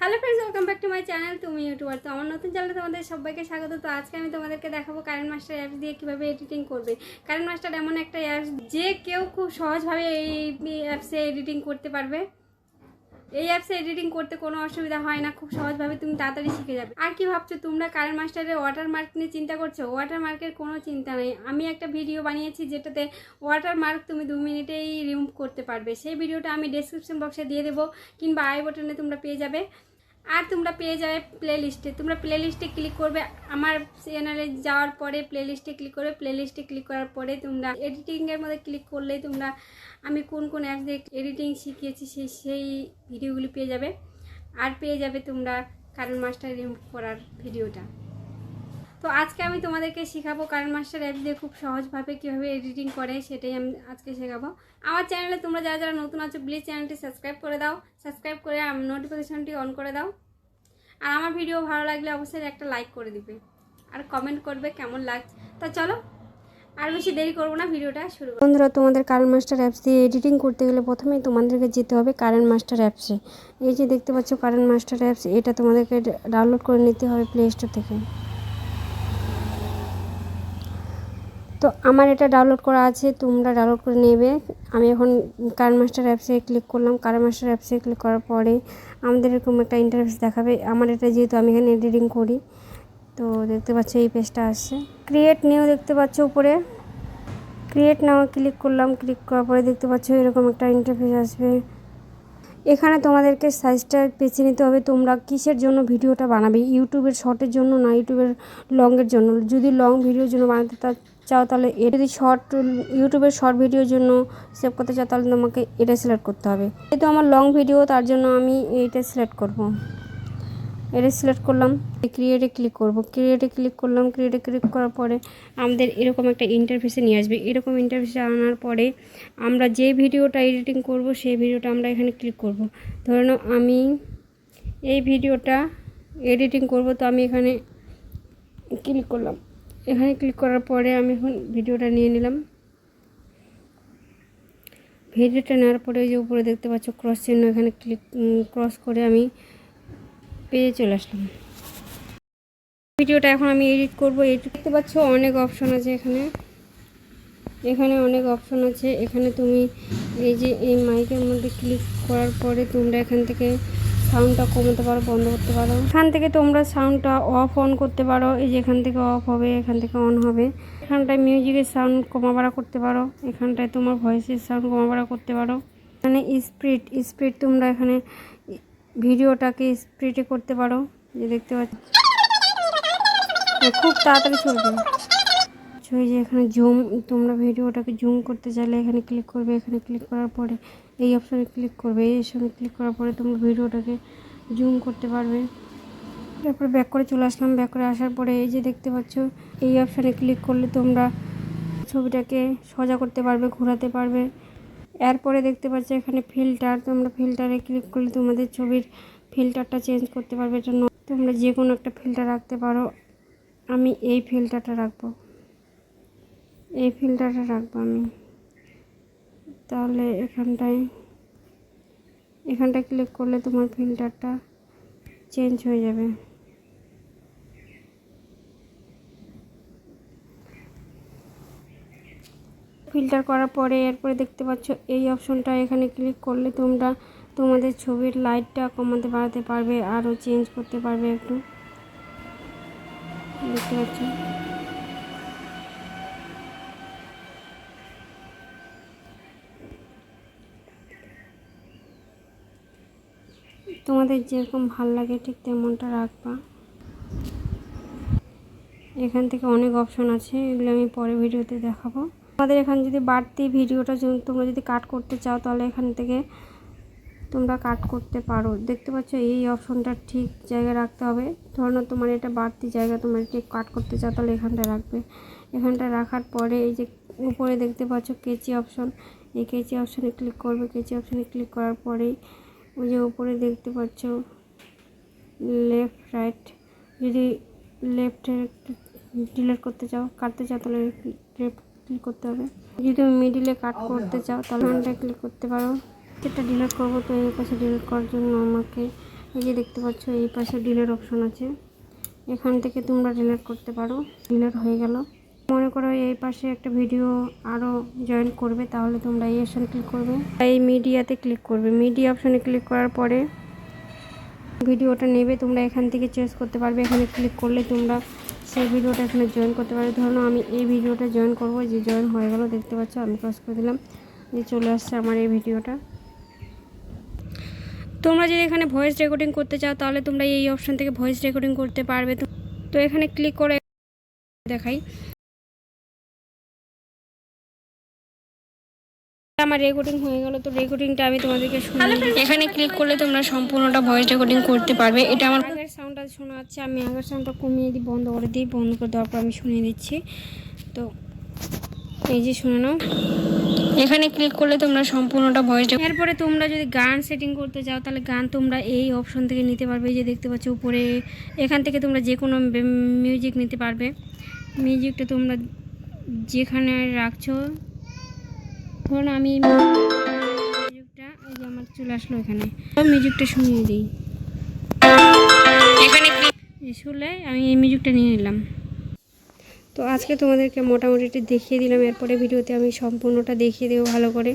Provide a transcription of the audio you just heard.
Hello friends, welcome back to my channel তুমি YouTuber. তো আমার নতুন চ্যানেলে তোমাদের সবাইকে স্বাগত। তো আজকে আমি তোমাদেরকে দেখাবো কারেন্ট মাস্টার অ্যাপস দিয়ে কীভাবে এডিটিং করবে। কারেন্ট মাস্টার এমন একটা অ্যাপস যে কেউ খুব সহজভাবে এই অ্যাপসে এডিটিং করতে পারবে। এই অ্যাপসে এডিটিং করতে কোনো অসুবিধা হয় না, খুব সহজভাবে তুমি তাড়াতাড়ি শিখে যাবে। আর কি ভাবছো তোমরা কারেন্ট মাস্টারের ওয়াটারমার্ক নিয়ে চিন্তা করছো? ওয়াটারমার্কের কোনো চিন্তা নেই। আমি একটা ভিডিও বানিয়েছি যেটাতে ওয়াটারমার্ক তুমি 2 মিনিটেই রিমুভ করতে পারবে। সেই ভিডিওটা আমি ডেসক্রিপশন বক্সে দিয়ে দেবো কিংবা আই বাটনে তোমরা পেয়ে যাবে। আর তোমরা পেয়ে যাবে প্লেলিস্টে। তোমরা প্লেলিস্টে ক্লিক করবে, আমার চ্যানেলে যাওয়ার পরে প্লেলিস্টে ক্লিক করবে। প্লেলিস্টে ক্লিক করার পরে তোমরা এডিটিংয়ের মধ্যে ক্লিক করলেই তোমরা আমি কোন কোন অ্যাপস দিয়ে এডিটিং শিখিয়েছি সেই ভিডিওগুলি পেয়ে যাবে। আর পেয়ে যাবে তোমরা কারেন্ট মাস্টার রিমুভ করার ভিডিওটা। তো আজকে আমি তোমাদেরকে শেখাবো কারেন্ট মাস্টার অ্যাপ দিয়ে খুব সহজভাবে কীভাবে এডিটিং করে, সেটাই আমি আজকে শেখাবো। আমার চ্যানেলে তোমরা যারা যারা নতুন আছো প্লিজ চ্যানেলটি সাবস্ক্রাইব করে দাও। সাবস্ক্রাইব করে নোটিফিকেশনটি অন করে দাও। আর আমার ভিডিও ভালো লাগলে অবশ্যই একটা লাইক করে দিবে আর কমেন্ট করবে কেমন লাগছে। তো চলো আর বেশি দেরি করবো না, ভিডিওটা শুরু করো। বন্ধুরা, তোমাদের কারেন্ট মাস্টার অ্যাপস দিয়ে এডিটিং করতে গেলে প্রথমেই তোমাদেরকে যেতে হবে কারেন্ট মাস্টার অ্যাপসে। এই যে দেখতে পাচ্ছ কারেন্ট মাস্টার অ্যাপস, এটা তোমাদেরকে ডাউনলোড করে নিতে হবে প্লে স্টোর থেকে। তো আমার এটা ডাউনলোড করা আছে, তোমরা ডাউনলোড করে নেবে। আমি এখন কারেন্ট মাস্টার অ্যাপসে ক্লিক করলাম। কারেন্ট মাস্টার অ্যাপসে ক্লিক করার পরে আমাদের এরকম একটা ইন্টারফেস দেখাবে। আমার এটা যেহেতু আমি এখানে এডিটিং করি, তো দেখতে পাচ্ছ এই পেজটা আসছে। ক্রিয়েট নিউ দেখতে পাচ্ছ উপরে, ক্রিয়েট নাও ক্লিক করলাম। ক্লিক করার পরে দেখতে পাচ্ছ এরকম একটা ইন্টারফেস আসবে। এখানে তোমাদেরকে সাইজটা বেছে নিতে হবে তোমরা কিসের জন্য ভিডিওটা বানাবে। ইউটিউবের শর্টের জন্য না ইউটিউবের লংয়ের জন্য। যদি লং ভিডিওর জন্য বানাতে চাও তাহলে এটা, যদি ইউটিউবের শর্ট ভিডিওর জন্য সেভ করতে চাও তাহলে তোমাকে এটা সিলেক্ট করতে হবে। যেহেতু আমার লং ভিডিও তার জন্য আমি এইটা সিলেক্ট করব। এটা সিলেক্ট করলাম, ক্রিয়েটে ক্লিক করব। ক্রিয়েটে ক্লিক করলাম। ক্রিয়েটে ক্লিক করার পরে আমাদের এরকম একটা ইন্টারফেসে নিয়ে আসবে। এরকম ইন্টারফেসে আনার পরে আমরা যে ভিডিওটা এডিটিং করব সেই ভিডিওটা আমরা এখানে ক্লিক করব। ধরে নাও আমি এই ভিডিওটা এডিটিং করব, তো আমি এখানে ক্লিক করলাম। এখানে ক্লিক করার পরে আমি এখন ভিডিওটা নিয়ে নিলাম। ভিডিওটা নেওয়ার পরে যে উপরে দেখতে পাচ্ছ ক্রস চিহ্ন, এখানে ক্রস করে আমি পেজে চলে আসলাম। ভিডিওটা এখন আমি এডিট করব। এডিট দেখতে পাচ্ছ অনেক অপশন আছে এখানে অনেক অপশন আছে। এখানে তুমি এই যে এই মাইকের মধ্যে ক্লিক করার পরে তোমরা এখান থেকে সাউন্ডটা কমাতে পারো, বন্ধ করতে পারো। এখান থেকে তোমরা সাউন্ডটা অফ অন করতে পারো। এই যে এখান থেকে অফ হবে, এখান থেকে অন হবে। এখানটায় মিউজিকের সাউন্ড কমা বাড়া করতে পারো। এখানটায় তোমার ভয়েসের সাউন্ড কমা বাড়া করতে পারো। এখানে স্পিড তোমরা এখানে ভিডিওটাকে স্পিডে করতে পারো। যে দেখতে পাচ্ছ খুব তাড়াতাড়ি চলবে। যে এখানে জুম, তোমরা ভিডিওটাকে জুম করতে চাইলে এখানে ক্লিক করবে। এখানে ক্লিক করার পরে এই অপশানে ক্লিক করবে। এই অপশানে ক্লিক করার পরে তোমরা ভিডিওটাকে জুম করতে পারবে। তারপরে ব্যাক করে চলে আসলাম। ব্যাক করে আসার পরে এই যে দেখতে পাচ্ছ এই অপশানে ক্লিক করলে তোমরা ছবিটাকে সোজা করতে পারবে, ঘোরাতে পারবে। এরপরে দেখতে পাচ্ছ এখানে ফিল্টার, তোমরা ফিল্টারে ক্লিক করলে তোমাদের ছবির ফিল্টারটা চেঞ্জ করতে পারবে। এটা তোমরা যে কোনো একটা ফিল্টার রাখতে পারো। আমি এই ফিল্টারটা রাখবো, এই ফিল্টারটা রাখবো আমি। তাহলে এখানটায় ক্লিক করলে তোমার ফিল্টারটা চেঞ্জ হয়ে যাবে। ফিল্টার করার পরে এরপরে দেখতে পাচ্ছ এই অপশনটা, এখানে ক্লিক করলে তোমরা তোমাদের ছবির লাইটটা কমাতে বাড়াতে পারবে, আরও চেঞ্জ করতে পারবে একটু। দেখতে পাচ্ছ তোমাদের যেরকম ভাল লাগে ঠিক তেমনটা রাখবা। এখান থেকে অনেক অপশন আছে, এগুলো আমি পরে ভিডিওতে দেখাবো। তোমাদের এখানে যদি বাড়তি ভিডিওটা তোমরা যদি কাট করতে চাও তাহলে এখান থেকে তোমরা কাট করতে পারো। দেখতে পাচ্ছ এই অপশনটা ঠিক জায়গায় রাখতে হবে। ধরো তোমার এটা বাড়তি জায়গা, তোমরা ঠিক কাট করতে চাও তাহলে এখানটা রাখবে। এখানটা রাখার পরে এই যে উপরে দেখতে পাচ্ছ কেচি অপশন, এই কেচি অপশানে ক্লিক করবে। কেচি অপশানে ক্লিক করার পরেই ওই যে উপরে দেখতে পাচ্ছ লেফট রাইট, যদি লেফটে ডিলিট করতে চাও, কাটতে চাও তাহলে লেফট ক্লিক করতে হবে। যদি তুমি মিডিলে কাট করতে চাও তাহলে ওখানটায় ক্লিক করতে পারো। যেটা ডিলিট করবো, তো এই পাশে ডিলিট করার জন্য আমাকে এই যে দেখতে পাচ্ছ এই পাশে ডিলেট অপশন আছে, এখান থেকে তোমরা ডিলিট করতে পারো। ডিলিট হয়ে গেল। মনে করো এই পাশে একটা ভিডিও আরও জয়েন করবে, তাহলে তোমরা এই অপশন ক্লিক করবে, এই মিডিয়াতে ক্লিক করবে। মিডিয়া অপশনে ক্লিক করার পরে ভিডিওটা নেবে, তোমরা এখান থেকে চেঞ্জ করতে পারবে। এখানে ক্লিক করলে তোমরা সেই ভিডিওটা এখানে জয়েন করতে পারবে। ধরো আমি এই ভিডিওটা জয়েন করব, যে জয়েন হয়ে গেল দেখতে পাচ্ছ, আমি ক্রস করে দিলাম, যে চলে আসছে আমার এই ভিডিওটা। তোমরা যদি এখানে ভয়েস রেকর্ডিং করতে চাও তাহলে তোমরা এই অপশন থেকে ভয়েস রেকর্ডিং করতে পারবে। তো এখানে ক্লিক করে দেখাই আমার রেকর্ডিং হয়ে গেল। তো রেকর্ডিংটা আমি তোমাদেরকে শুনি। এখানে ক্লিক করলে তোমরা সম্পূর্ণটা ভয়েস রেকর্ডিং করতে পারবে। এটা আমার আগের সাউন্ডটা শোনা যাচ্ছে, আমি আগের সাউন্ডটা কমিয়ে দিই, বন্ধ করে দিই। বন্ধ করে দেওয়ার পর আমি শুনিয়ে দিচ্ছি। তো এই যে শুনে নাও, এখানে ক্লিক করলে তোমরা সম্পূর্ণটা ভয়েস। এরপরে তোমরা যদি গান সেটিং করতে চাও তাহলে গান তোমরা এই অপশন থেকে নিতে পারবে। এই যে দেখতে পাচ্ছ উপরে, এখান থেকে তোমরা যে কোনো মিউজিক নিতে পারবে। মিউজিকটা তোমরা যেখানে রাখছো, ধরুন আমি মিউজিকটা, এই যে আমার চলে আসলো এখানে, মিউজিকটা শুনিয়ে দিই। এখানে শুনলে আমি এই মিউজিকটা নিয়ে নিলাম। তো আজকে তোমাদেরকে মোটামুটি দেখিয়ে দিলাম, এরপরে ভিডিওতে আমি সম্পূর্ণটা দেখিয়ে দেবো ভালো করে।